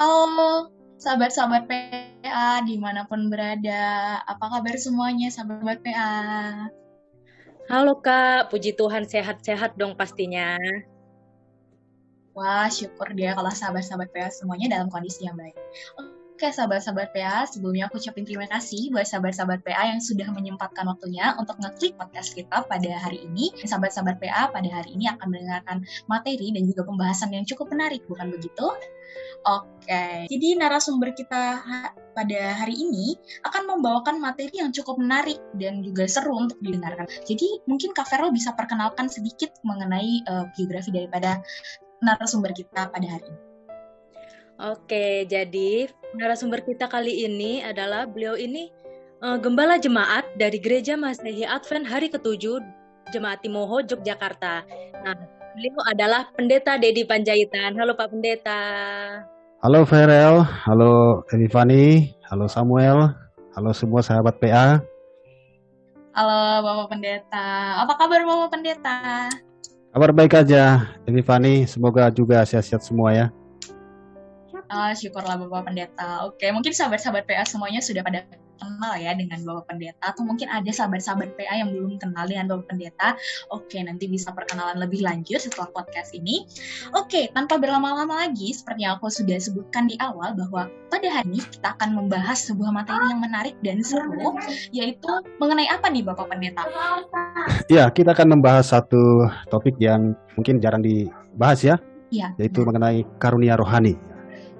Halo, sahabat-sahabat PA dimanapun berada. Apa kabar semuanya, sahabat PA? Halo Kak, puji Tuhan sehat-sehat dong pastinya. Wah, syukur dia kalau sahabat-sahabat PA semuanya dalam kondisi yang baik. Oke, sahabat-sahabat PA, sebelumnya aku ucapin terima kasih buat sahabat-sahabat PA yang sudah menyempatkan waktunya untuk ngeklik podcast kita pada hari ini. Sahabat-sahabat PA pada hari ini akan mendengarkan materi dan juga pembahasan yang cukup menarik, bukan begitu? Oke, jadi narasumber kita pada hari ini akan membawakan materi yang cukup menarik dan juga seru untuk didengarkan. Jadi mungkin Kak Vero bisa perkenalkan sedikit mengenai biografi daripada narasumber kita pada hari ini. Oke, jadi narasumber kita kali ini adalah beliau ini gembala jemaat dari Gereja Masehi Advent Hari Ketujuh Jemaat Timoho Yogyakarta. Nah, beliau adalah Pendeta Dedi Panjaitan. Halo Pak Pendeta. Halo Ferel, halo Evani, halo Samuel, halo semua sahabat PA. Halo Bapak Pendeta, apa kabar Bapak Pendeta? Kabar baik aja, Evani, semoga juga sehat-sehat semua ya. Syukurlah Bapak Pendeta. Oke, mungkin sahabat-sahabat PA semuanya sudah pada kenal ya dengan Bapak Pendeta, atau mungkin ada sahabat-sahabat PA yang belum kenal dengan Bapak Pendeta. Oke, nanti bisa perkenalan lebih lanjut setelah podcast ini. Oke, tanpa berlama-lama lagi, seperti yang aku sudah sebutkan di awal, bahwa pada hari ini kita akan membahas sebuah materi yang menarik dan seru, yaitu mengenai apa nih Bapak Pendeta? Ya, kita akan membahas satu topik yang mungkin jarang dibahas ya, yaitu mengenai karunia rohani.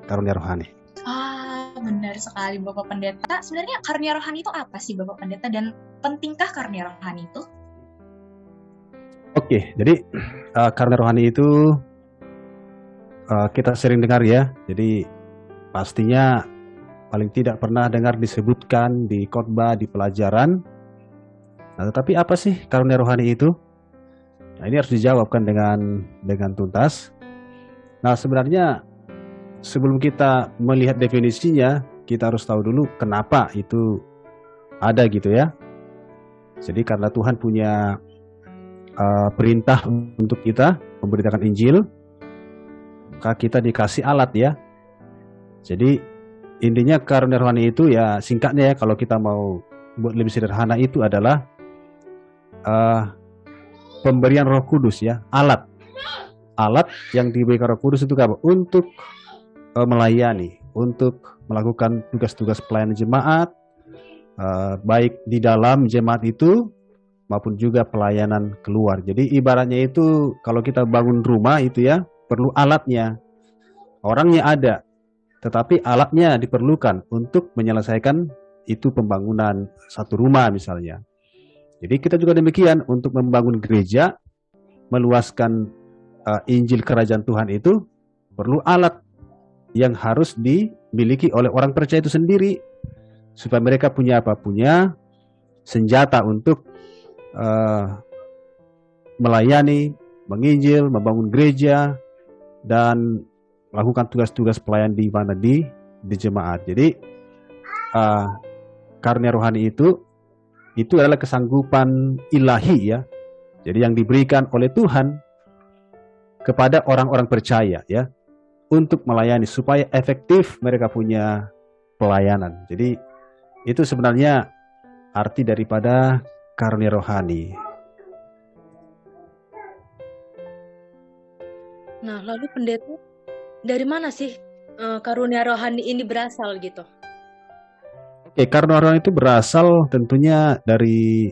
Karunia rohani. Benar sekali Bapak Pendeta. Sebenarnya karunia rohani itu apa sih Bapak Pendeta, dan pentingkah karunia rohani itu? Oke, jadi karunia rohani itu kita sering dengar ya. Jadi pastinya paling tidak pernah dengar disebutkan di khotbah, di pelajaran. Nah, tetapi apa sih karunia rohani itu? Nah, ini harus dijawabkan dengan tuntas. Nah, sebenarnya sebelum kita melihat definisinya, kita harus tahu dulu kenapa itu ada gitu ya. Jadi karena Tuhan punya perintah untuk kita memberitakan Injil, maka kita dikasih alat ya. Jadi intinya karunia rohani itu ya singkatnya ya, kalau kita mau buat lebih sederhana, itu adalah pemberian Roh Kudus ya, alat yang diberikan Roh Kudus itu apa? Untuk melayani, untuk melakukan tugas-tugas pelayanan jemaat, baik di dalam jemaat itu maupun juga pelayanan keluar. Jadi ibaratnya itu kalau kita bangun rumah itu ya, perlu alatnya. Orangnya ada, tetapi alatnya diperlukan untuk menyelesaikan itu pembangunan satu rumah misalnya. Jadi kita juga demikian, untuk membangun gereja, meluaskan Injil Kerajaan Tuhan itu perlu alat yang harus dimiliki oleh orang percaya itu sendiri, supaya mereka punya apa? Punya senjata untuk melayani, menginjil, membangun gereja, dan melakukan tugas-tugas pelayan di mana di jemaat. Jadi karunia rohani itu adalah kesanggupan ilahi ya. Jadi yang diberikan oleh Tuhan kepada orang-orang percaya ya, untuk melayani supaya efektif mereka punya pelayanan. Jadi itu sebenarnya arti daripada karunia rohani. Nah, lalu Pendeta, dari mana sih karunia rohani ini berasal gitu? Oke, karunia rohani itu berasal tentunya dari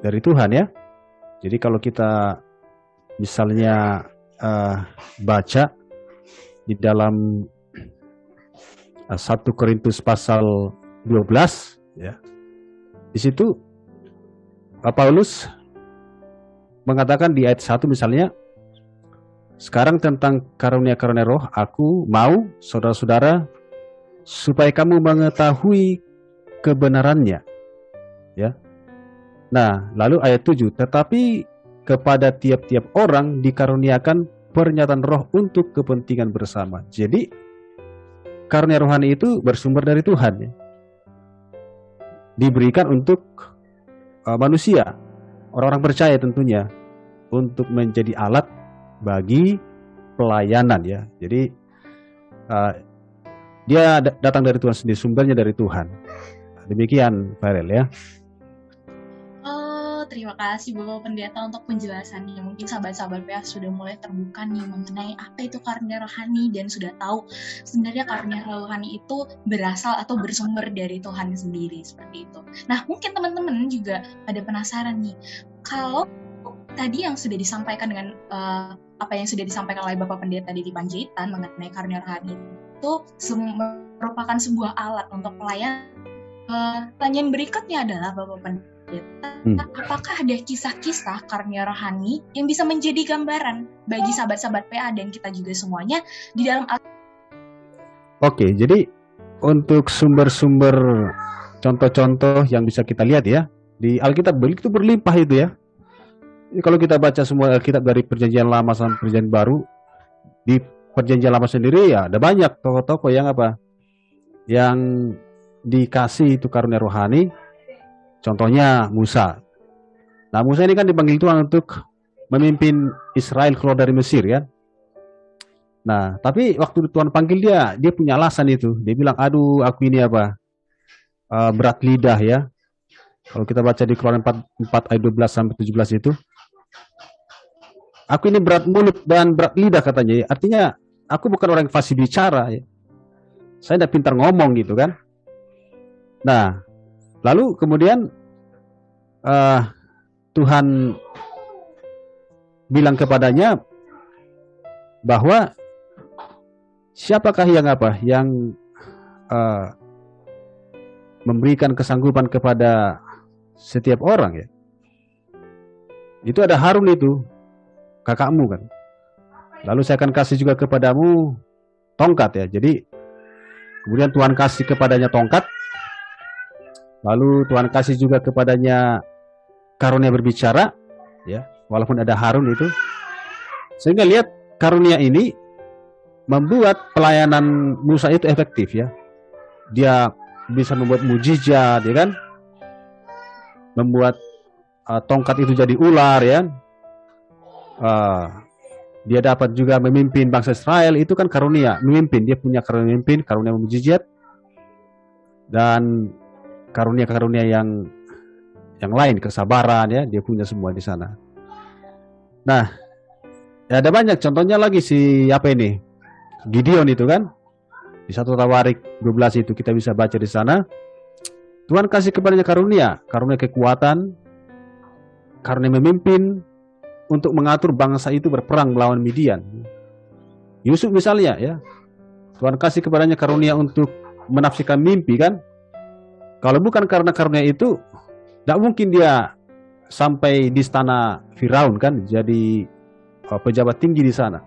Tuhan ya. Jadi kalau kita misalnya baca di dalam 1 Korintus pasal 12 ya. Di situ Paulus mengatakan di ayat 1 misalnya, sekarang tentang karunia-karunia roh, aku mau saudara-saudara supaya kamu mengetahui kebenarannya. Ya. Nah, lalu ayat 7, tetapi kepada tiap-tiap orang dikaruniakan pernyataan roh untuk kepentingan bersama. Jadi karunia rohani itu bersumber dari Tuhan ya. Diberikan untuk manusia, orang-orang percaya tentunya, untuk menjadi alat bagi pelayanan ya. Jadi Dia datang dari Tuhan sendiri, sumbernya dari Tuhan. Demikian, Farel ya. Oh, terima kasih Bapak Pendeta untuk penjelasannya. Mungkin sahabat-sahabat PA sudah mulai terbuka nih mengenai apa itu karunia rohani dan sudah tahu sebenarnya karunia rohani itu berasal atau bersumber dari Tuhan sendiri, seperti itu. Nah, mungkin teman-teman juga ada penasaran nih, kalau tadi yang sudah disampaikan dengan apa yang sudah disampaikan oleh Bapak Pendeta Didi Panjaitan mengenai karunia rohani itu merupakan sebuah alat untuk pelayan. Pertanyaan berikutnya adalah Bapak Pendeta, apakah ada kisah-kisah karunia rohani yang bisa menjadi gambaran bagi sahabat-sahabat PA dan kita juga semuanya di dalam Oke, jadi untuk sumber-sumber contoh-contoh yang bisa kita lihat ya, di Alkitab itu berlimpah itu ya. Kalau kita baca semua Alkitab dari Perjanjian Lama sampai Perjanjian Baru, di Perjanjian Lama sendiri ya ada banyak tokoh-tokoh yang apa? Yang dikasih itu karunia rohani. Contohnya Musa. Nah, Musa ini kan dipanggil Tuhan untuk memimpin Israel keluar dari Mesir kan. Nah, tapi waktu Tuhan panggil dia punya alasan itu. Dia bilang, aduh aku ini apa? Berat lidah ya. Kalau kita baca di Keluaran 4 ayat 12 sampai 17 itu. Aku ini berat mulut dan berat lidah katanya. Artinya aku bukan orang yang fasih bicara ya. Saya tidak pintar ngomong gitu kan. Nah, lalu kemudian Tuhan bilang kepadanya bahwa siapakah yang apa? Yang memberikan kesanggupan kepada setiap orang ya. Itu ada Harun itu, kakakmu kan. Lalu saya akan kasih juga kepadamu tongkat ya. Jadi kemudian Tuhan kasih kepadanya tongkat. Lalu Tuhan kasih juga kepadanya karunia berbicara ya, walaupun ada Harun itu. Sehingga lihat karunia ini membuat pelayanan Musa itu efektif ya. Dia bisa membuat mujizat ya kan. Membuat tongkat itu jadi ular ya. Dia dapat juga memimpin bangsa Israel, itu kan karunia, memimpin. Dia punya karunia memimpin, karunia mujizat, dan karunia-karunia yang lain, kesabaran ya, dia punya semua di sana. Nah, ya ada banyak contohnya lagi si apa ini? Gideon itu kan. Di 1 Tawarik 12 itu kita bisa baca di sana. Tuhan kasih kepadanya karunia kekuatan, karunia memimpin, untuk mengatur bangsa itu berperang melawan Midian. Yusuf misalnya ya, Tuhan kasih kepadanya karunia untuk menafsirkan mimpi kan. Kalau bukan karena karunia itu, tidak mungkin dia sampai di istana Firaun kan, jadi pejabat tinggi di sana.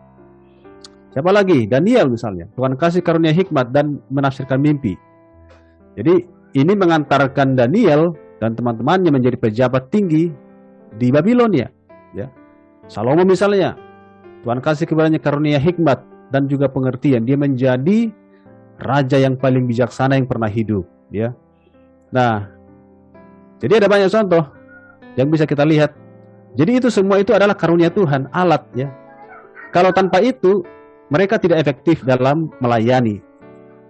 Siapa lagi? Daniel misalnya, Tuhan kasih karunia hikmat dan menafsirkan mimpi. Jadi ini mengantarkan Daniel dan teman-temannya menjadi pejabat tinggi di Babilonia ya. Salomo misalnya, Tuhan kasih kepadanya karunia hikmat dan juga pengertian. Dia menjadi raja yang paling bijaksana yang pernah hidup ya. Nah, jadi ada banyak contoh yang bisa kita lihat. Jadi itu semua itu adalah karunia Tuhan, alat ya. Kalau tanpa itu, mereka tidak efektif dalam melayani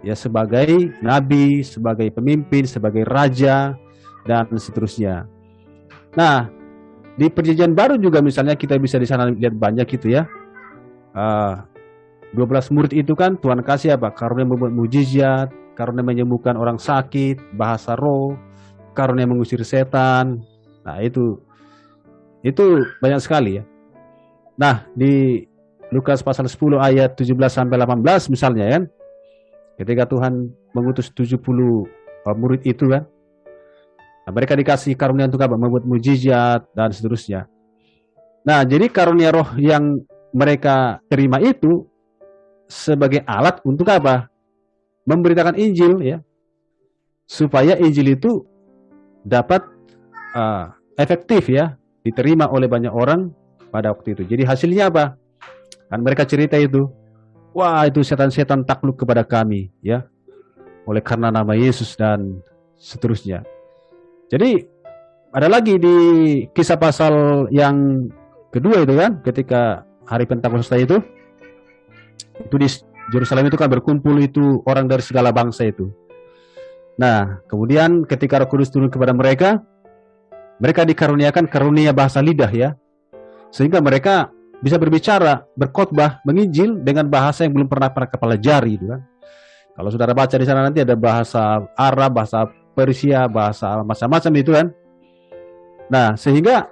ya, sebagai nabi, sebagai pemimpin, sebagai raja, dan seterusnya. Nah, di Perjanjian Baru juga misalnya kita bisa di sana lihat banyak gitu ya. 12 murid itu kan Tuhan kasih apa? Karunia membuat mujizat, karunia menyembuhkan orang sakit, bahasa roh, karunia mengusir setan. Nah, itu banyak sekali ya. Nah, di Lukas pasal 10 ayat 17 sampai 18 misalnya kan. Ketika Tuhan mengutus 70 murid itu kan. Nah, mereka dikasih karunia untuk apa? Membuat mujizat dan seterusnya. Nah, jadi karunia roh yang mereka terima itu sebagai alat untuk apa? Memberitakan Injil ya. Supaya Injil itu dapat efektif ya, diterima oleh banyak orang pada waktu itu. Jadi hasilnya apa? Kan mereka cerita itu, wah itu setan-setan takluk kepada kami ya, oleh karena nama Yesus dan seterusnya. Jadi ada lagi di kisah pasal yang kedua itu kan, ketika hari Pentakosta itu Yerusalem itu kan berkumpul itu orang dari segala bangsa itu. Nah, kemudian ketika Roh Kudus turun kepada mereka, mereka dikaruniakan karunia bahasa lidah ya. Sehingga mereka bisa berbicara, berkhotbah, menginjil dengan bahasa yang belum pernah kepala jari gitu kan. Kalau saudara baca di sana nanti ada bahasa Arab, bahasa Persia, bahasa macam-macam itu kan. Nah, sehingga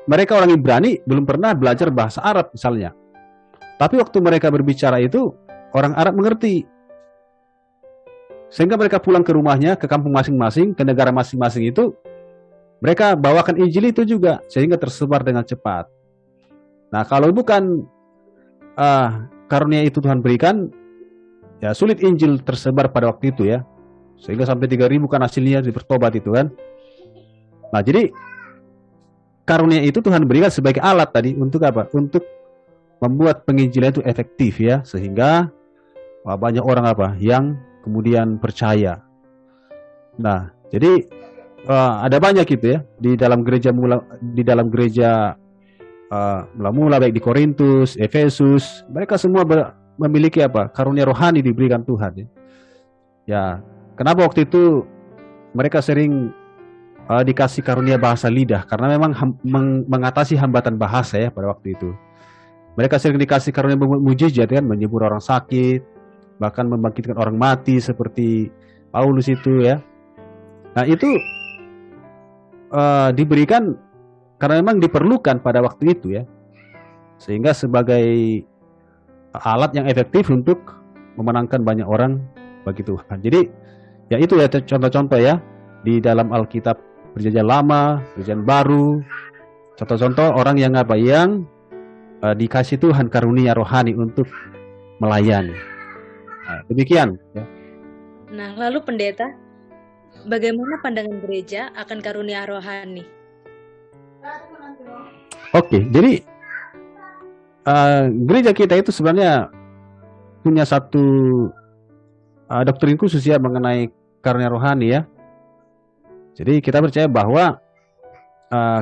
mereka orang Ibrani belum pernah belajar bahasa Arab misalnya. Tapi waktu mereka berbicara itu, orang Arab mengerti. Sehingga mereka pulang ke rumahnya, ke kampung masing-masing, ke negara masing-masing itu, mereka bawakan Injil itu juga, sehingga tersebar dengan cepat. Nah, kalau bukan karunia itu Tuhan berikan, ya sulit Injil tersebar pada waktu itu ya. Sehingga sampai 3.000 kan hasilnya bertobat itu kan. Nah, jadi karunia itu Tuhan berikan sebagai alat tadi untuk apa? Untuk membuat penginjilan itu efektif ya, sehingga banyak orang apa yang kemudian percaya. Nah, jadi ada banyak gitu ya di dalam gereja mula-mula baik di Korintus, Efesus, mereka semua memiliki apa? Karunia rohani diberikan Tuhan ya. Ya, kenapa waktu itu mereka sering dikasih karunia bahasa lidah? Karena memang mengatasi hambatan bahasa ya pada waktu itu. Mereka sering dikasih karunia mujizat kan, menyembuhkan orang sakit, bahkan membangkitkan orang mati seperti Paulus itu ya. Nah, itu diberikan karena memang diperlukan pada waktu itu ya. Sehingga sebagai alat yang efektif untuk memenangkan banyak orang bagi Tuhan. Jadi ya itu ya contoh-contoh ya di dalam Alkitab Perjanjian Lama, Perjanjian Baru. Contoh-contoh orang yang apa? Yang dikasih Tuhan karunia rohani untuk melayani. Nah, demikian ya. Nah, lalu pendeta, bagaimana pandangan gereja akan karunia rohani? Oke, jadi gereja kita itu sebenarnya punya satu doktrin khusus ya mengenai karunia rohani ya. Jadi kita percaya bahwa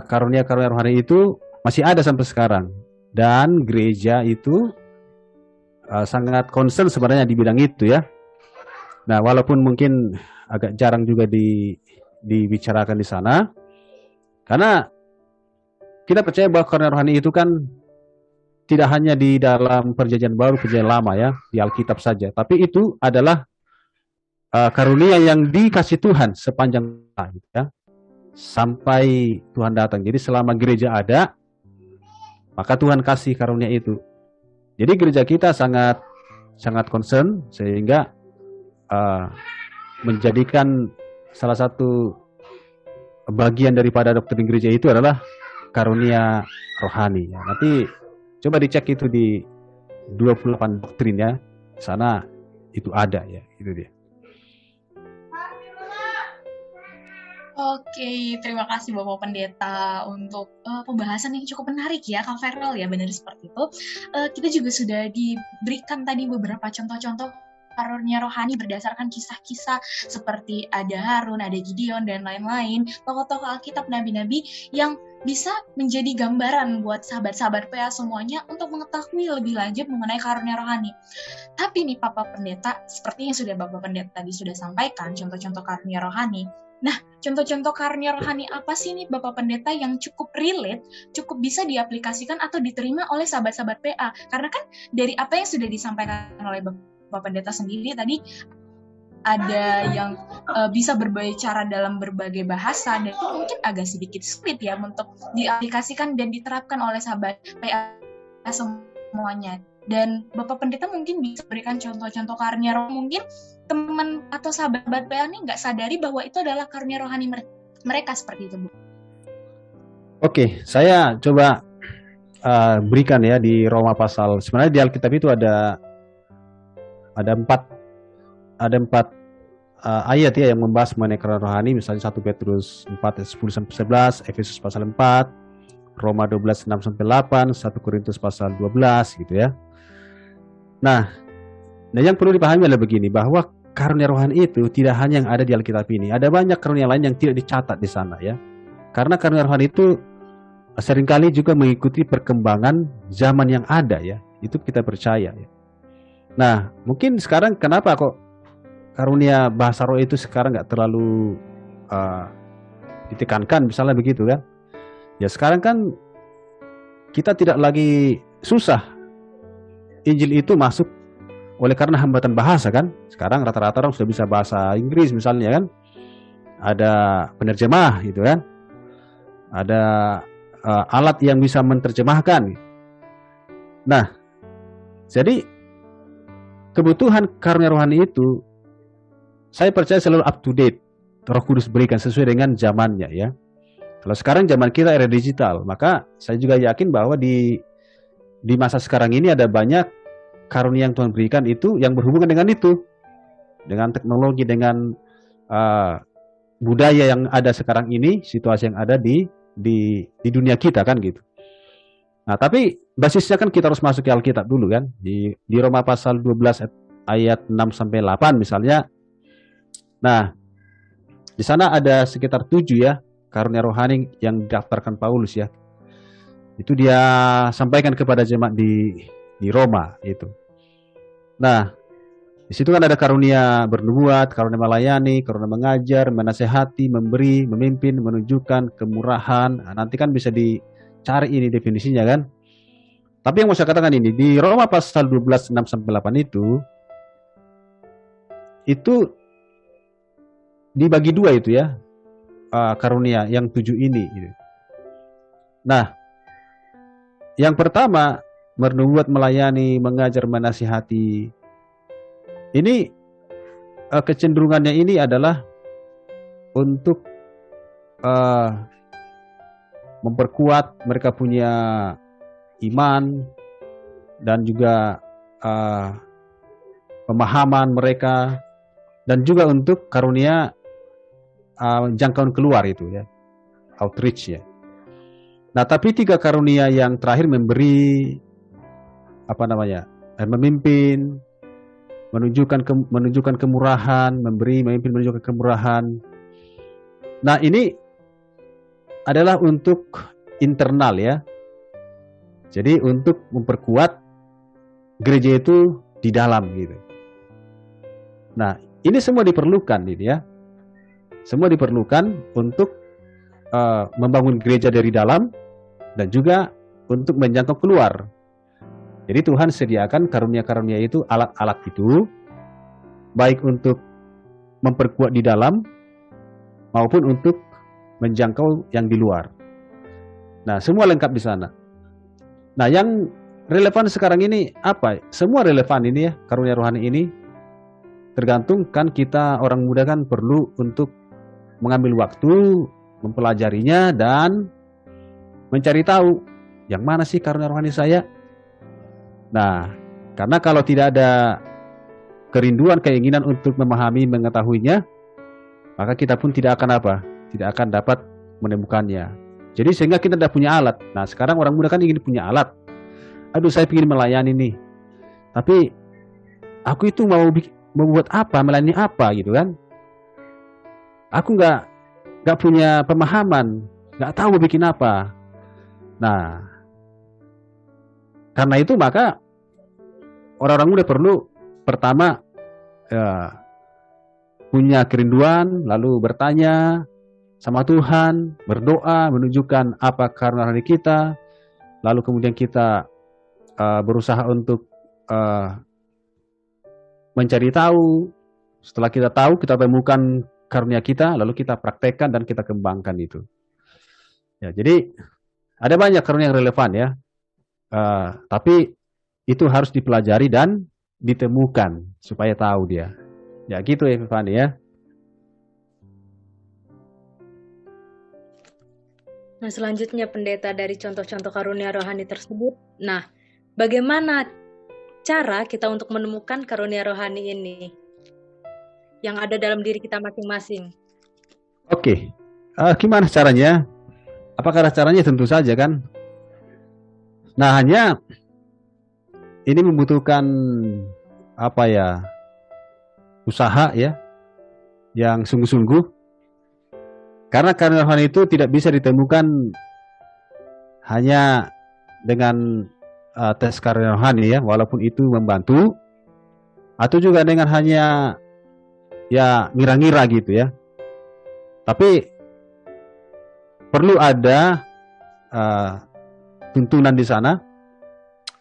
karunia-karunia rohani itu masih ada sampai sekarang. Dan gereja itu sangat concern sebenarnya di bidang itu ya. Nah, walaupun mungkin agak jarang juga dibicarakan di sana, karena kita percaya bahwa karunia rohani itu kan tidak hanya di dalam Perjanjian Baru, Perjanjian Lama ya, di Alkitab saja, tapi itu adalah karunia yang dikasih Tuhan sepanjang tahun ya, sampai Tuhan datang. Jadi selama gereja ada, maka Tuhan kasih karunia itu. Jadi gereja kita sangat concern sehingga menjadikan salah satu bagian daripada doktrin gereja itu adalah karunia rohani. Ya, nanti coba dicek itu di 28 doktrin ya. Di sana itu ada ya, itu dia. Oke, terima kasih Bapak Pendeta untuk pembahasan yang cukup menarik ya, Kak Fernel ya, benar seperti itu. Kita juga sudah diberikan tadi beberapa contoh-contoh karunia rohani berdasarkan kisah-kisah seperti ada Harun, ada Gideon, dan lain-lain, tokoh-tokoh Alkitab, nabi-nabi yang bisa menjadi gambaran buat sahabat-sahabat PA semuanya untuk mengetahui lebih lanjut mengenai karunia rohani. Tapi nih Bapak Pendeta, seperti yang sudah Bapak Pendeta tadi sudah sampaikan, contoh-contoh karunia rohani. Nah, contoh-contoh karunia rohani apa sih nih Bapak Pendeta yang cukup relate, cukup bisa diaplikasikan atau diterima oleh sahabat-sahabat PA? Karena kan dari apa yang sudah disampaikan oleh Bapak Pendeta sendiri tadi, ada yang bisa berbicara dalam berbagai bahasa, dan itu mungkin agak sedikit sulit ya untuk diaplikasikan dan diterapkan oleh sahabat PA semuanya. Dan Bapak Pendeta mungkin bisa berikan contoh-contoh karunia rohani, mungkin teman atau sahabat PA ini nggak sadari bahwa itu adalah karunia rohani mereka seperti itu, Bu. Oke, saya coba berikan ya di Roma pasal. Sebenarnya di Alkitab itu ada empat ayat ya yang membahas mengenai karunia rohani, misalnya 1 Petrus 4 ayat 10-11, Efesus pasal 4, Roma 12 6-8, 1 Korintus pasal 12 gitu ya. Nah, yang perlu dipahami adalah begini, bahwa karunia rohani itu tidak hanya yang ada di Alkitab ini, ada banyak karunia lain yang tidak dicatat di sana ya. Karena karunia rohani itu seringkali juga mengikuti perkembangan zaman yang ada ya. Itu kita percaya ya. Nah, mungkin sekarang kenapa kok karunia bahasa roh itu sekarang nggak terlalu uh, ditekankan, misalnya begitu kan? Ya sekarang kan kita tidak lagi susah Injil itu masuk oleh karena hambatan bahasa kan. Sekarang rata-rata orang sudah bisa bahasa Inggris misalnya kan. Ada penerjemah gitu kan. Ada alat yang bisa menerjemahkan. Nah, jadi kebutuhan karunia rohani itu saya percaya selalu up to date. Roh Kudus berikan sesuai dengan zamannya ya. Kalau sekarang zaman kita era digital, maka saya juga yakin bahwa di masa sekarang ini ada banyak karunia yang Tuhan berikan itu yang berhubungan dengan itu, dengan teknologi, dengan budaya yang ada sekarang ini, situasi yang ada di dunia kita kan gitu. Nah, tapi basisnya kan kita harus masuk ke Alkitab dulu kan. Di Roma pasal 12 ayat 6 sampai 8 misalnya. Nah, di sana ada sekitar 7 ya karunia rohani yang didaftarkan Paulus ya. Itu dia sampaikan kepada jemaat di Roma itu. Nah, di situ kan ada karunia bernubuat, karunia melayani, karunia mengajar, menasehati, memberi, memimpin, menunjukkan kemurahan. Nah, nanti kan bisa dicari ini definisinya kan. Tapi yang mau saya katakan ini di Roma pasal 12 6 sampai 8 itu dibagi dua itu ya. Karunia yang 7 ini gitu. Nah, yang pertama bernubuat, melayani, mengajar, menasihati. Ini kecenderungannya ini adalah untuk memperkuat mereka punya iman dan juga pemahaman mereka, dan juga untuk karunia jangkauan keluar itu ya, outreach ya. Nah, tapi 3 karunia yang terakhir memberi memimpin, menunjukkan kemurahan, memberi, memimpin, menunjukkan kemurahan. Nah, ini adalah untuk internal ya. Jadi untuk memperkuat gereja itu di dalam gitu. Nah, ini semua diperlukan ini ya. Semua diperlukan untuk membangun gereja dari dalam dan juga untuk menjangkau keluar. Jadi Tuhan sediakan karunia-karunia itu, alat-alat itu, baik untuk memperkuat di dalam maupun untuk menjangkau yang di luar. Nah, semua lengkap di sana. Nah, yang relevan sekarang ini apa? Semua relevan ini ya, karunia rohani ini. Tergantung kan kita orang muda kan perlu untuk mengambil waktu, mempelajarinya dan mencari tahu yang mana sih karunia rohani saya. Nah, karena kalau tidak ada kerinduan, keinginan untuk memahami, mengetahuinya, maka kita pun tidak akan tidak akan dapat menemukannya. Jadi sehingga kita tidak punya alat. Nah, sekarang orang muda kan ingin punya alat. Aduh, saya ingin melayani nih. Tapi aku itu mau buat apa, melayani apa gitu kan. Aku nggak punya pemahaman, nggak tahu mau bikin apa. Nah, karena itu maka orang-orang muda perlu pertama punya kerinduan, lalu bertanya sama Tuhan, berdoa, menunjukkan apa karunia rohani kita, lalu kemudian kita berusaha untuk mencari tahu. Setelah kita tahu, kita temukan karunia kita, lalu kita praktekkan dan kita kembangkan itu. Ya, jadi ada banyak karunia yang relevan ya, tapi itu harus dipelajari dan ditemukan supaya tahu dia. Ya gitu ya Fani ya. Nah, selanjutnya pendeta dari contoh-contoh karunia rohani tersebut. Nah, bagaimana cara kita untuk menemukan karunia rohani ini yang ada dalam diri kita masing-masing? Oke, gimana caranya? Apakah caranya? Tentu saja kan. Nah, hanya ini membutuhkan usaha ya, yang sungguh-sungguh. Karena karunia rohani itu tidak bisa ditemukan hanya dengan tes karunia rohani ya, walaupun itu membantu, atau juga dengan hanya ya ngira-ngira gitu ya. Tapi perlu ada tuntunan di sana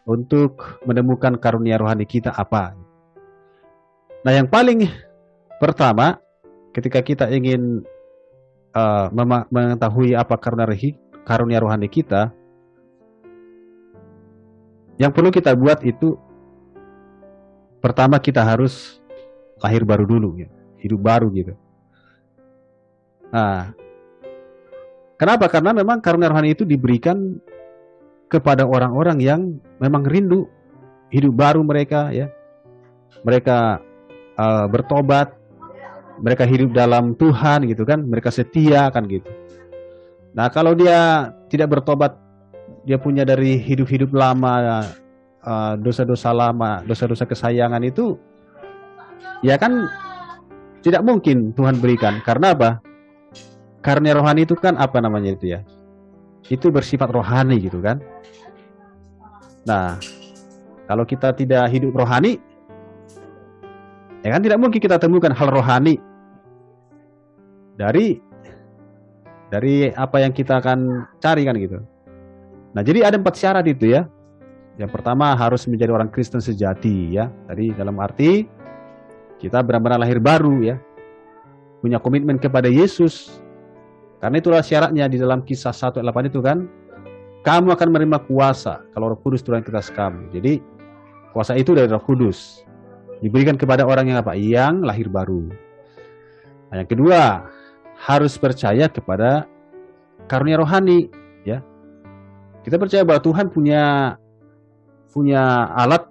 untuk menemukan karunia rohani kita apa. Nah, yang paling pertama ketika kita ingin mengetahui apa karunia rohani kita, yang perlu kita buat itu pertama kita harus lahir baru dulu, ya. Hidup baru gitu. Nah, kenapa? Karena memang karunia rohani itu diberikan kepada orang-orang yang memang rindu hidup baru mereka, ya. Mereka bertobat, mereka hidup dalam Tuhan gitu kan, mereka setia kan gitu. Nah, kalau dia tidak bertobat, dia punya dari hidup-hidup lama, dosa-dosa lama, dosa-dosa kesayangan itu, ya kan tidak mungkin Tuhan berikan. Karena apa? Karunia rohani itu kan apa namanya itu ya? Itu bersifat rohani gitu kan. Nah, kalau kita tidak hidup rohani, ya kan tidak mungkin kita temukan hal rohani dari apa yang kita akan cari kan gitu. Nah, jadi ada 4 syarat itu ya. Yang pertama harus menjadi orang Kristen sejati ya. Tadi dalam arti kita benar-benar lahir baru ya. Punya komitmen kepada Yesus. Karena itulah syaratnya di dalam Kisah 1 ayat 8 itu kan. Kamu akan menerima kuasa kalau Roh Kudus turun ke atas kamu. Jadi kuasa itu dari Roh Kudus. Diberikan kepada orang yang apa? Yang lahir baru. Nah, yang kedua, harus percaya kepada karunia rohani ya. Kita percaya bahwa Tuhan punya alat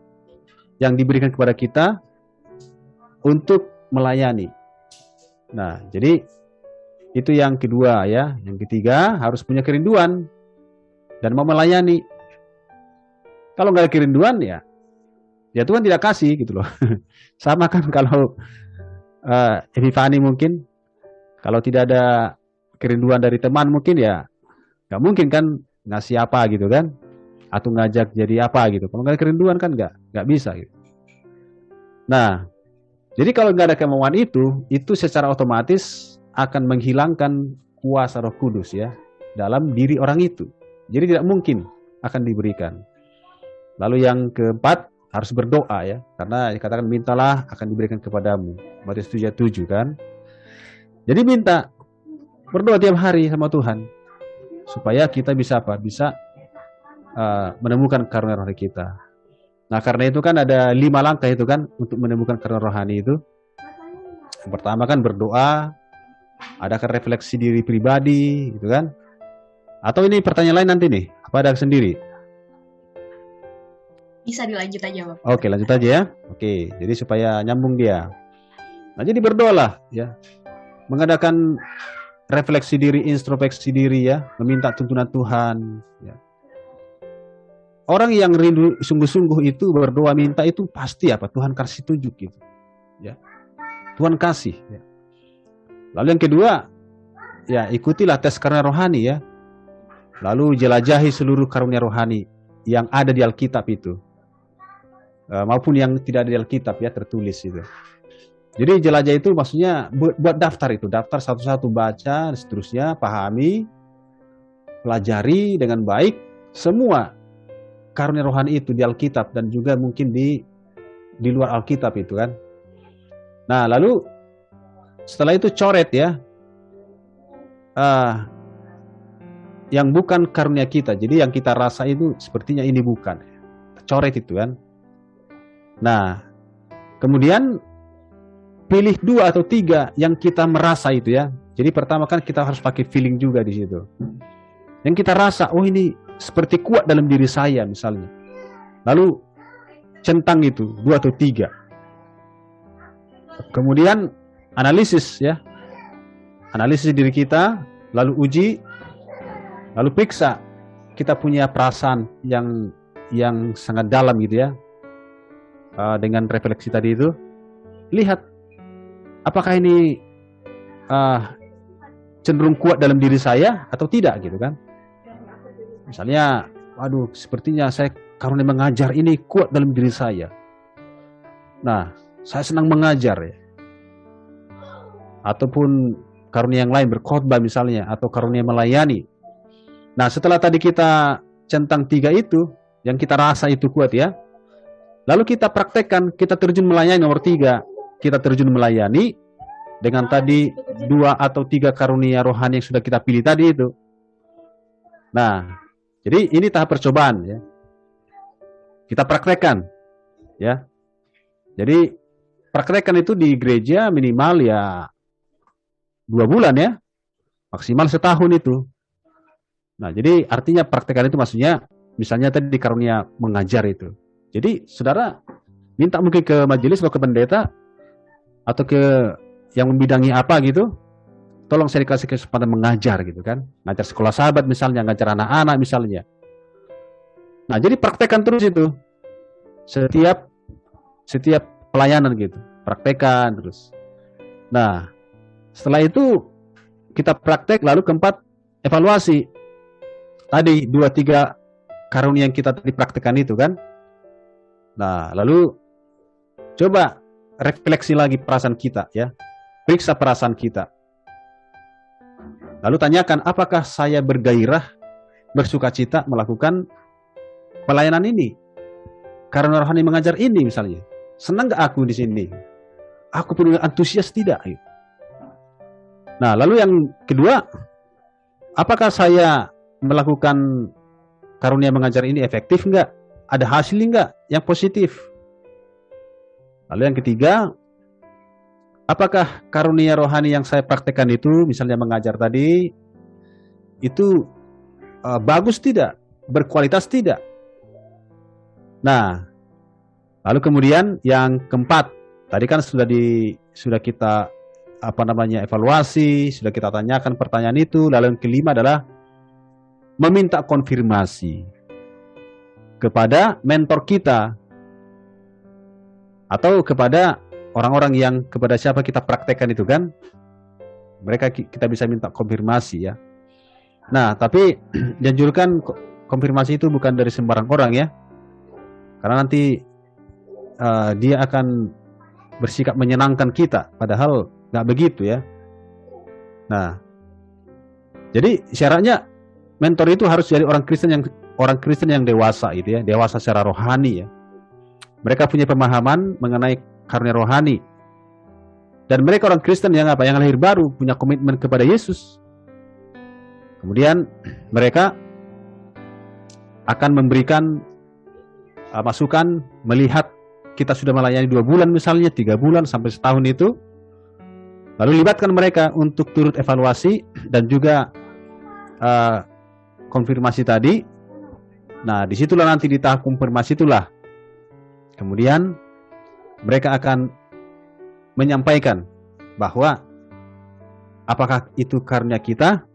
yang diberikan kepada kita untuk melayani. Nah, jadi itu yang kedua ya. Yang ketiga, harus punya kerinduan dan mau melayani. Kalau nggak ada kerinduan ya Tuhan tidak kasih gitu loh. Sama kan kalau Epifani mungkin, kalau tidak ada kerinduan dari teman mungkin ya nggak mungkin kan ngasih apa gitu kan, atau ngajak jadi apa gitu. Kalau nggak ada kerinduan kan nggak bisa gitu. Nah, jadi kalau nggak ada kemauan itu secara otomatis akan menghilangkan kuasa Roh Kudus ya dalam diri orang itu. Jadi tidak mungkin akan diberikan. Lalu yang keempat, harus berdoa ya. Karena dikatakan mintalah akan diberikan kepadamu. Matius 7:7 kan. Jadi minta, berdoa tiap hari sama Tuhan. Supaya kita bisa apa? Bisa menemukan karunia rohani kita. Nah, karena itu kan ada 5 langkah itu kan untuk menemukan karunia rohani itu. Yang pertama kan berdoa, adakan refleksi diri pribadi gitu kan. Atau ini pertanyaan lain nanti nih, apa ada sendiri? Bisa dilanjut aja, Bapak. Oke, lanjut aja ya. Oke, jadi supaya nyambung dia. Nah, jadi berdoalah ya. Mengadakan refleksi diri, introspeksi diri ya, meminta tuntunan Tuhan ya. Orang yang rindu sungguh-sungguh itu berdoa minta itu pasti apa? Tuhan kasih tunjuk gitu. Ya. Tuhan kasih ya. Lalu yang kedua, ya ikutilah tes karunia rohani ya. Lalu jelajahi seluruh karunia rohani yang ada di Alkitab itu. Maupun yang tidak ada di Alkitab ya, tertulis itu. Jadi jelajah itu maksudnya buat daftar itu. Daftar satu-satu, baca dan seterusnya, pahami, pelajari dengan baik semua karunia rohani itu di Alkitab dan juga mungkin di luar Alkitab itu kan. Nah, lalu setelah itu coret ya. Yang bukan karunia kita. Jadi yang kita rasa itu sepertinya ini bukan. Coret itu kan. Nah, kemudian pilih 2 atau 3 yang kita merasa itu ya. Jadi pertama kan kita harus pakai feeling juga di situ. Yang kita rasa, oh ini seperti kuat dalam diri saya misalnya. Lalu centang itu 2 atau 3. Kemudian analisis ya. Analisis diri kita, lalu uji, lalu periksa. Kita punya perasaan yang sangat dalam gitu ya. Dengan refleksi tadi itu, lihat apakah ini cenderung kuat dalam diri saya atau tidak gitu kan. Misalnya, waduh sepertinya saya karunia mengajar ini kuat dalam diri saya. Nah, saya senang mengajar ya. Ataupun karunia yang lain, berkhotbah misalnya, atau karunia melayani. Nah, setelah tadi kita centang 3 itu, yang kita rasa itu kuat ya, lalu kita praktekkan, kita terjun melayani nomor 3. Kita terjun melayani dengan tadi 2 atau 3 karunia rohani yang sudah kita pilih tadi itu. Nah, jadi ini tahap percobaan ya. Kita praktekkan ya. Jadi praktekkan itu di gereja minimal ya 2 bulan ya, maksimal setahun itu. Nah, jadi artinya praktekan itu maksudnya, misalnya tadi di karunia mengajar itu. Jadi, saudara minta mungkin ke majelis atau ke pendeta, atau ke yang membidangi apa gitu, tolong saya dikasih kesempatan mengajar gitu kan. Ngajar sekolah sahabat misalnya, ngajar anak-anak misalnya. Nah, jadi praktekan terus itu. Setiap pelayanan gitu, praktekan terus. Nah, setelah itu kita praktek, lalu keempat evaluasi. Tadi 2-3 karunia yang kita tadi praktekkan itu kan. Nah, lalu coba refleksi lagi perasaan kita ya. Periksa perasaan kita. Lalu tanyakan, apakah saya bergairah, bersukacita melakukan pelayanan ini? Karena rohani mengajar ini misalnya. Senang gak aku di sini? Aku penuh antusias tidak? Nah, lalu yang kedua, apakah saya melakukan karunia mengajar ini efektif enggak? Ada hasil enggak yang positif? Lalu yang ketiga, apakah karunia rohani yang saya praktekkan itu, misalnya mengajar tadi, itu bagus tidak? Berkualitas tidak? Nah, lalu kemudian yang keempat, tadi kan sudah kita evaluasi, sudah kita tanyakan pertanyaan itu. Lalu yang kelima adalah meminta konfirmasi kepada mentor kita atau kepada orang-orang yang kepada siapa kita praktekkan itu kan, mereka kita bisa minta konfirmasi ya. Nah, tapi dianjurkan konfirmasi itu bukan dari sembarang orang ya, karena nanti dia akan bersikap menyenangkan kita, padahal nggak begitu ya. Nah, jadi syaratnya mentor itu harus jadi orang Kristen yang dewasa gitu ya, dewasa secara rohani ya. Mereka punya pemahaman mengenai karunia rohani. Dan mereka orang Kristen yang Yang lahir baru, punya komitmen kepada Yesus. Kemudian mereka akan memberikan masukan, melihat kita sudah melayani 2 bulan misalnya, 3 bulan sampai setahun itu. Lalu libatkan mereka untuk turut evaluasi dan juga konfirmasi tadi. Nah, disitulah nanti di tahap konfirmasi itulah kemudian mereka akan menyampaikan bahwa apakah itu karunia kita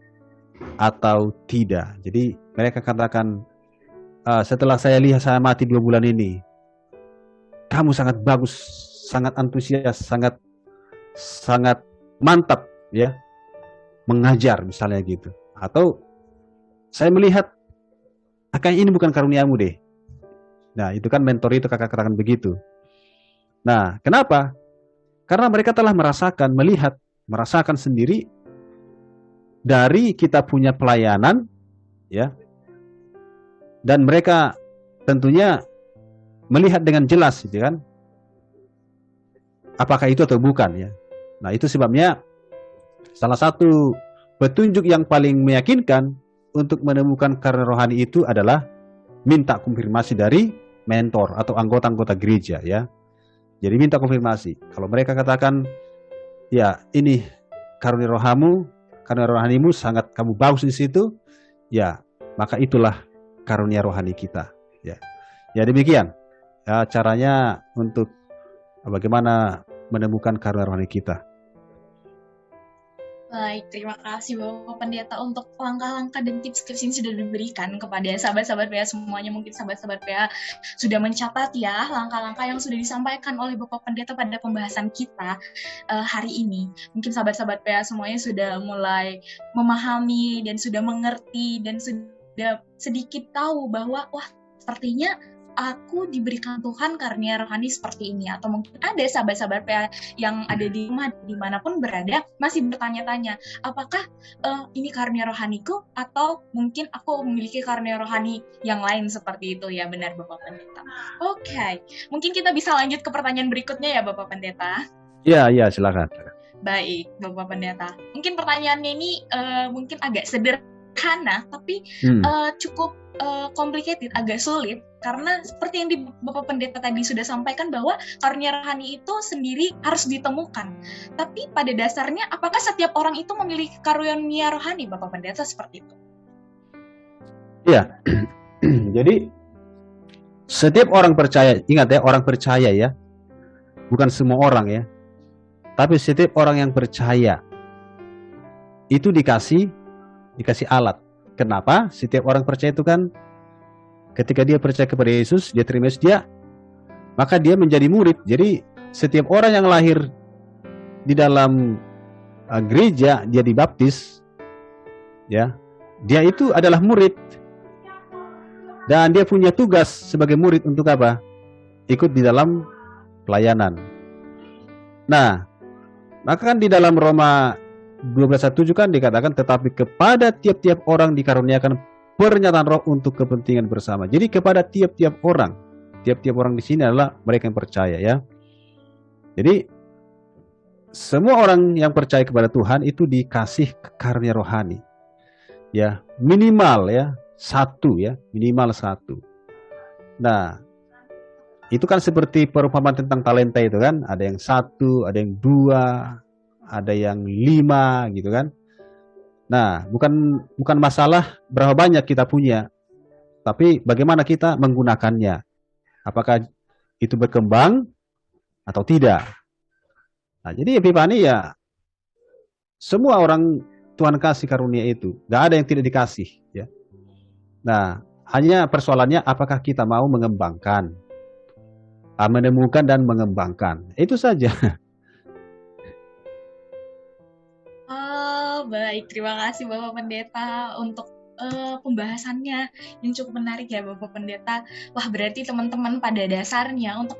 atau tidak. Jadi mereka katakan, setelah saya lihat saya mati 2 bulan ini, kamu sangat bagus, sangat antusias, sangat mantap ya mengajar misalnya gitu. Atau saya melihat kayaknya ini bukan karuniamu deh. Nah, itu kan mentor itu kakak katakan begitu. Nah, kenapa? Karena mereka telah merasakan sendiri dari kita punya pelayanan ya. Dan mereka tentunya melihat dengan jelas gitu kan, apakah itu atau bukan ya. Nah, itu sebabnya salah satu petunjuk yang paling meyakinkan untuk menemukan karunia rohani itu adalah minta konfirmasi dari mentor atau anggota-anggota gereja ya. Jadi minta konfirmasi. Kalau mereka katakan, ya ini karunia rohanimu sangat kamu bagus di situ, ya maka itulah karunia rohani kita ya. Ya demikian ya caranya untuk bagaimana menemukan karunia rohani kita. Baik, terima kasih Bapak Pendeta untuk langkah-langkah dan tips-tips yang sudah diberikan kepada sahabat-sahabat PA semuanya. Mungkin sahabat-sahabat PA sudah mencatat ya langkah-langkah yang sudah disampaikan oleh Bapak Pendeta pada pembahasan kita hari ini. Mungkin sahabat-sahabat PA semuanya sudah mulai memahami dan sudah mengerti dan sudah sedikit tahu bahwa wah sepertinya aku diberikan Tuhan karunia rohani seperti ini, atau mungkin ada sahabat-sahabat PA yang ada di rumah dimanapun berada masih bertanya-tanya, apakah ini karunia rohaniku atau mungkin aku memiliki karunia rohani yang lain seperti itu ya, benar Bapak Pendeta. Oke, mungkin kita bisa lanjut ke pertanyaan berikutnya ya Bapak Pendeta. Iya, silakan. Baik, Bapak Pendeta. Mungkin pertanyaannya ini mungkin agak sederhana, tapi cukup complicated, agak sulit. Karena seperti yang Bapak Pendeta tadi sudah sampaikan bahwa karunia rohani itu sendiri harus ditemukan. Tapi pada dasarnya, apakah setiap orang itu memiliki karunia rohani, Bapak Pendeta, seperti itu? Iya, jadi setiap orang percaya, ingat ya, orang percaya ya, bukan semua orang ya. Tapi setiap orang yang percaya itu dikasih alat. Kenapa? Setiap orang percaya itu kan ketika dia percaya kepada Yesus, dia terima Yesus, maka dia menjadi murid. Jadi setiap orang yang lahir di dalam gereja, dia dibaptis, ya, dia itu adalah murid. Dan dia punya tugas sebagai murid untuk apa? Ikut di dalam pelayanan. Nah, maka kan di dalam Roma 12:1 kan dikatakan, tetapi kepada tiap-tiap orang dikaruniakan pernyataan roh untuk kepentingan bersama. Jadi kepada tiap-tiap orang di sini adalah mereka yang percaya ya. Jadi semua orang yang percaya kepada Tuhan itu dikasih karunia rohani. Ya, minimal ya, minimal satu. Nah, itu kan seperti perumpamaan tentang talenta itu kan, ada yang 1, ada yang 2, ada yang 5 gitu kan. Nah, bukan masalah berapa banyak kita punya, tapi bagaimana kita menggunakannya. Apakah itu berkembang atau tidak. Nah, jadi Epifani ya, semua orang Tuhan kasih karunia itu. Gak ada yang tidak dikasih ya. Nah, hanya persoalannya apakah kita mau mengembangkan, menemukan dan mengembangkan. Itu saja. Baik, terima kasih Bapak Pendeta untuk pembahasannya yang cukup menarik ya Bapak Pendeta. Wah, berarti teman-teman pada dasarnya untuk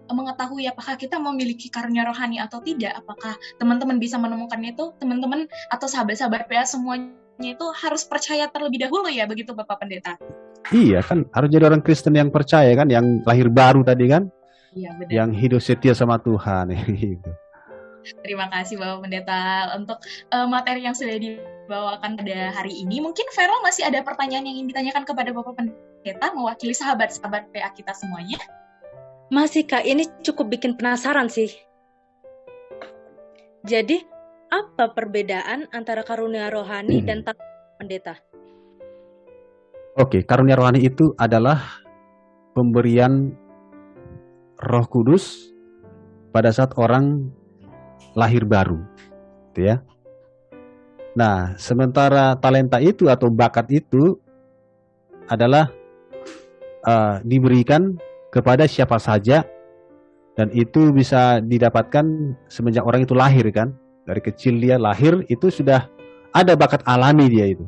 mengetahui apakah kita memiliki karunia rohani atau tidak, apakah teman-teman bisa menemukannya itu, teman-teman atau sahabat-sahabat PA semuanya itu harus percaya terlebih dahulu ya, begitu Bapak Pendeta? Iya kan, harus jadi orang Kristen yang percaya kan, yang lahir baru tadi kan. Iya, benar. Yang hidup setia sama Tuhan gitu. Terima kasih Bapak Pendeta untuk materi yang sudah dibawakan pada hari ini. Mungkin Vero masih ada pertanyaan yang ingin ditanyakan kepada Bapak Pendeta mewakili sahabat-sahabat PA kita semuanya? Masih Kak, ini cukup bikin penasaran sih. Jadi, apa perbedaan antara karunia rohani dan talenta Pendeta? Oke, karunia rohani itu adalah pemberian Roh Kudus pada saat orang lahir baru, gitu ya. Nah, sementara talenta itu atau bakat itu adalah diberikan kepada siapa saja, dan itu bisa didapatkan semenjak orang itu lahir kan. Dari kecil dia lahir itu sudah ada bakat alami dia itu.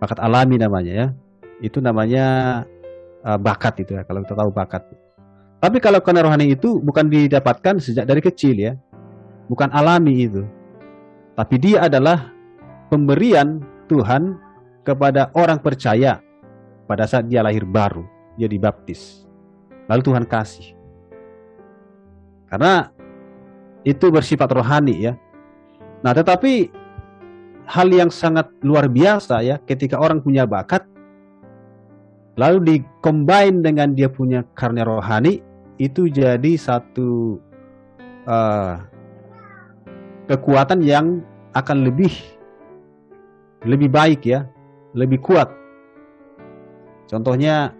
Bakat alami namanya ya. Itu namanya bakat itu ya, kalau kita tahu bakat. Tapi kalau karunia rohani itu bukan didapatkan sejak dari kecil ya. Bukan alami itu. Tapi dia adalah pemberian Tuhan kepada orang percaya pada saat dia lahir baru, dia dibaptis. Lalu Tuhan kasih. Karena itu bersifat rohani ya. Nah, tetapi hal yang sangat luar biasa ya, ketika orang punya bakat lalu di-combine dengan dia punya karunia rohani, itu jadi satu kekuatan yang akan lebih baik ya, lebih kuat. Contohnya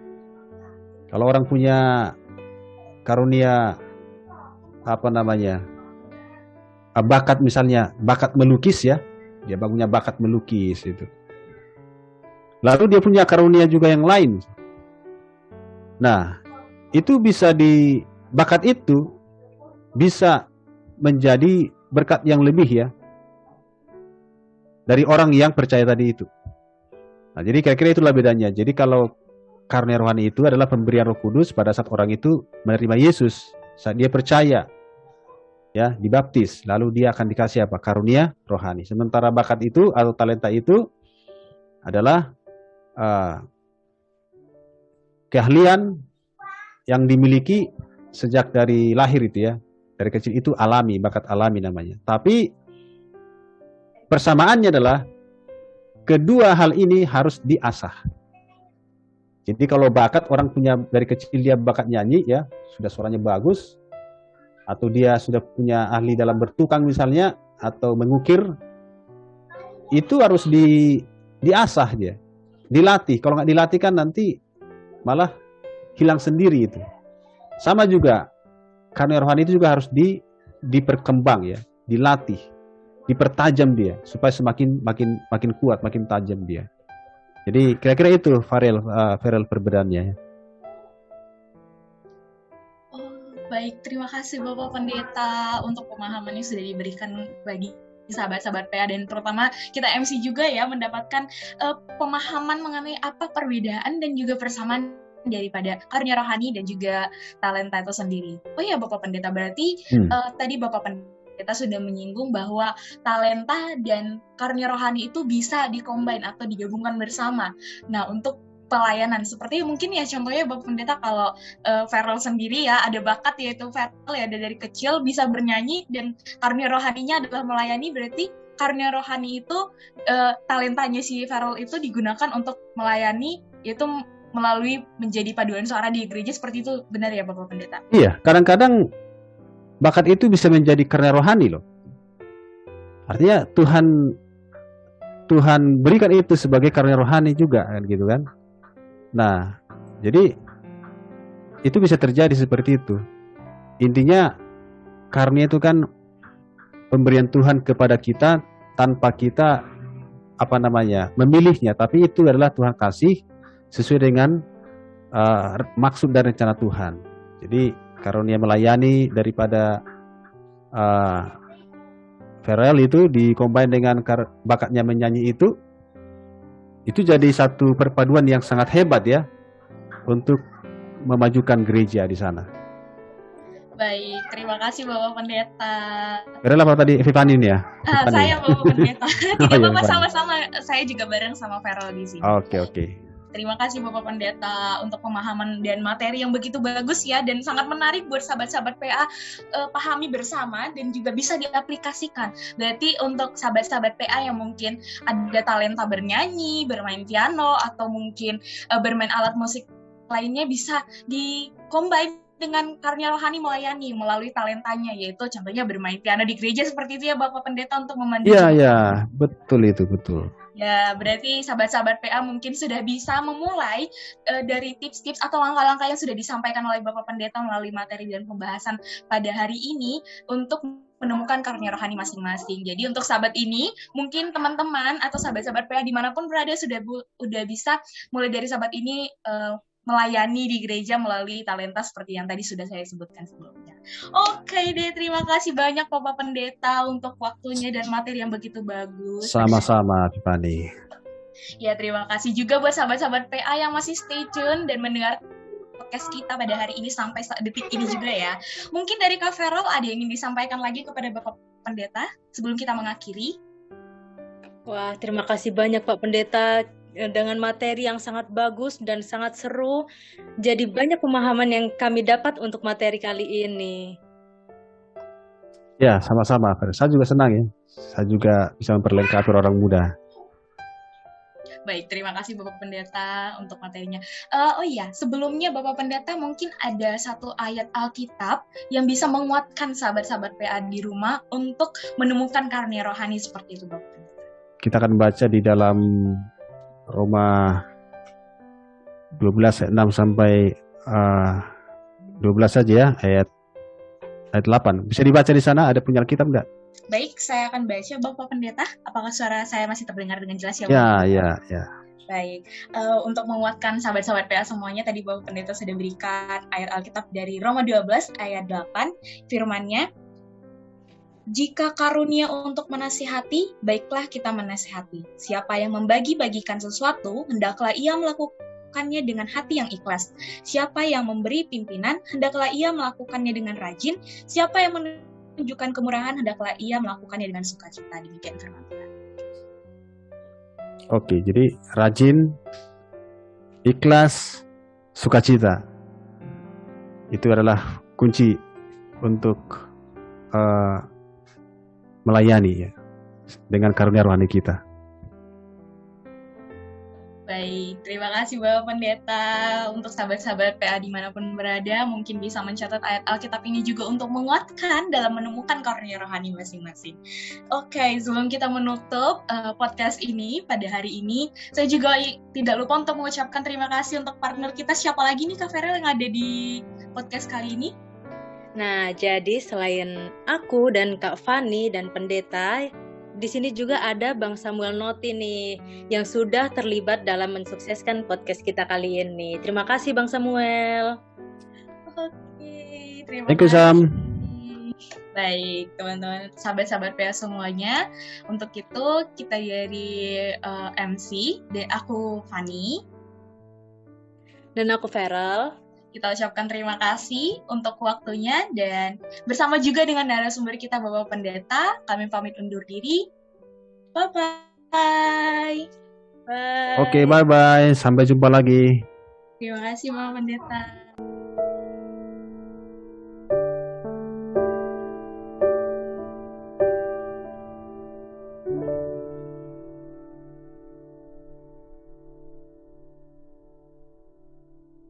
kalau orang punya karunia bakat, misalnya bakat melukis ya, dia punya bakat melukis itu. Lalu dia punya karunia juga yang lain. Nah, itu bakat itu bisa menjadi berkat yang lebih ya dari orang yang percaya tadi itu. Nah, jadi kira-kira itulah bedanya. Jadi kalau karunia rohani itu adalah pemberian Roh Kudus pada saat orang itu menerima Yesus, saat dia percaya, ya, dibaptis, lalu dia akan dikasih apa? Karunia rohani. Sementara bakat itu atau talenta itu adalah keahlian yang dimiliki sejak dari lahir itu, ya. Dari kecil itu alami, bakat alami namanya. Tapi persamaannya adalah kedua hal ini harus diasah. Jadi kalau bakat orang punya dari kecil dia bakat nyanyi, ya, sudah suaranya bagus, atau dia sudah punya ahli dalam bertukang misalnya, atau mengukir, itu harus diasah dia, dilatih. Kalau nggak dilatih kan nanti malah hilang sendiri itu. Sama juga karunia rohani itu juga harus diperkembang, ya, dilatih, dipertajam dia supaya makin kuat, makin tajam dia. Jadi kira-kira itu Farel perbedaannya. Oh, baik, terima kasih Bapak Pendeta untuk pemahaman yang sudah diberikan bagi sahabat-sahabat PA, dan terutama kita MC juga ya mendapatkan pemahaman mengenai apa perbedaan dan juga persamaan daripada karunia rohani dan juga talenta itu sendiri. Oh ya Bapak Pendeta, berarti tadi Bapak Pendeta sudah menyinggung bahwa talenta dan karunia rohani itu bisa dikombin atau digabungkan bersama. Nah, untuk pelayanan seperti mungkin ya contohnya Bapak Pendeta kalau Farel sendiri ya ada bakat yaitu Farel ya dari kecil bisa bernyanyi dan karunia rohaninya adalah melayani, berarti karunia rohani itu talentanya si Farel itu digunakan untuk melayani, yaitu melalui menjadi paduan suara di gereja, seperti itu, benar ya Bapak Pendeta? Iya, kadang-kadang bakat itu bisa menjadi karunia rohani loh. Artinya Tuhan berikan itu sebagai karunia rohani juga kan gitu kan. Nah, jadi itu bisa terjadi seperti itu. Intinya karunia itu kan pemberian Tuhan kepada kita tanpa kita memilihnya, tapi itu adalah Tuhan kasih sesuai dengan maksud dan rencana Tuhan. Jadi karunia melayani daripada Farel itu dikombin dengan bakatnya menyanyi itu jadi satu perpaduan yang sangat hebat ya untuk memajukan gereja di sana. Baik, terima kasih Bapak Pendeta. Farel apa tadi? Epiphany ya? Saya Bapak Pendeta. Tidak apa-apa, sama-sama. Saya juga bareng sama Farel di sini. Oke. Terima kasih Bapak Pendeta untuk pemahaman dan materi yang begitu bagus ya, dan sangat menarik buat sahabat-sahabat PA pahami bersama dan juga bisa diaplikasikan. Berarti untuk sahabat-sahabat PA yang mungkin ada talenta bernyanyi, bermain piano, atau mungkin bermain alat musik lainnya bisa dikombin dengan karunia rohani melayani melalui talentanya, yaitu contohnya bermain piano di gereja seperti itu ya Bapak Pendeta untuk memandu. Iya, betul itu, betul. Ya, berarti sahabat-sahabat PA mungkin sudah bisa memulai dari tips-tips atau langkah-langkah yang sudah disampaikan oleh Bapak Pendeta melalui materi dan pembahasan pada hari ini untuk menemukan karunia rohani masing-masing. Jadi untuk sahabat ini, mungkin teman-teman atau sahabat-sahabat PA dimanapun berada sudah bisa mulai dari sahabat ini melayani di gereja melalui talenta seperti yang tadi sudah saya sebutkan sebelumnya. Oke deh, terima kasih banyak Bapak Pendeta untuk waktunya dan materi yang begitu bagus. Sama-sama, Tiffany. Ya, terima kasih juga buat sahabat-sahabat PA yang masih stay tune dan mendengar podcast kita pada hari ini sampai detik ini juga ya. Mungkin dari Kak Farel ada yang ingin disampaikan lagi kepada Bapak Pendeta sebelum kita mengakhiri? Wah, terima kasih banyak Pak Pendeta dengan materi yang sangat bagus dan sangat seru. Jadi banyak pemahaman yang kami dapat untuk materi kali ini. Ya, sama-sama. Saya juga senang ya. Saya juga bisa memperlengkapi orang muda. Baik, terima kasih Bapak Pendeta untuk materinya. Oh iya, sebelumnya Bapak Pendeta mungkin ada satu ayat Alkitab yang bisa menguatkan sahabat-sahabat PA di rumah untuk menemukan karunia rohani seperti itu Bapak Pendeta. Kita akan baca di dalam Roma 12 ayat 6 sampai 12 saja ya, ayat 8. Bisa dibaca di sana, ada punya Alkitab enggak? Baik, saya akan baca Bapak Pendeta. Apakah suara saya masih terdengar dengan jelas ya Bapak? Ya. Baik, untuk menguatkan sahabat-sahabat PA semuanya, tadi Bapak Pendeta sudah berikan ayat Alkitab dari Roma 12 ayat 8, firman-Nya, jika karunia untuk menasihati, baiklah kita menasihati. Siapa yang membagi-bagikan sesuatu, hendaklah ia melakukannya dengan hati yang ikhlas. Siapa yang memberi pimpinan, hendaklah ia melakukannya dengan rajin. Siapa yang menunjukkan kemurahan, hendaklah ia melakukannya dengan sukacita. Demikian firman Tuhan. Oke, jadi rajin, ikhlas, sukacita. Itu adalah kunci untuk melayani ya, dengan karunia rohani kita. Baik, terima kasih Bapak Pendeta. Untuk sahabat-sahabat PA dimanapun berada, mungkin bisa mencatat ayat Alkitab ini juga untuk menguatkan dalam menemukan karunia rohani masing-masing. Oke, sebelum kita menutup podcast ini pada hari ini, saya juga tidak lupa untuk mengucapkan terima kasih untuk partner kita. Siapa lagi nih Kak Ferel yang ada di podcast kali ini? Nah, jadi selain aku dan Kak Fani dan Pendeta, di sini juga ada Bang Samuel Noti nih, yang sudah terlibat dalam mensukseskan podcast kita kali ini. Terima kasih Bang Samuel. Oke, terima Thank you, kasih. Sam. Baik, teman-teman, sahabat-sahabat PA semuanya. Untuk itu, kita dari MC, aku Fani. Dan aku Ferel. Kita ucapkan terima kasih untuk waktunya dan bersama juga dengan narasumber kita Bapak Pendeta, kami pamit undur diri. Bye-bye. Bye. Oke, bye-bye. Sampai jumpa lagi. Terima kasih Bapak Pendeta.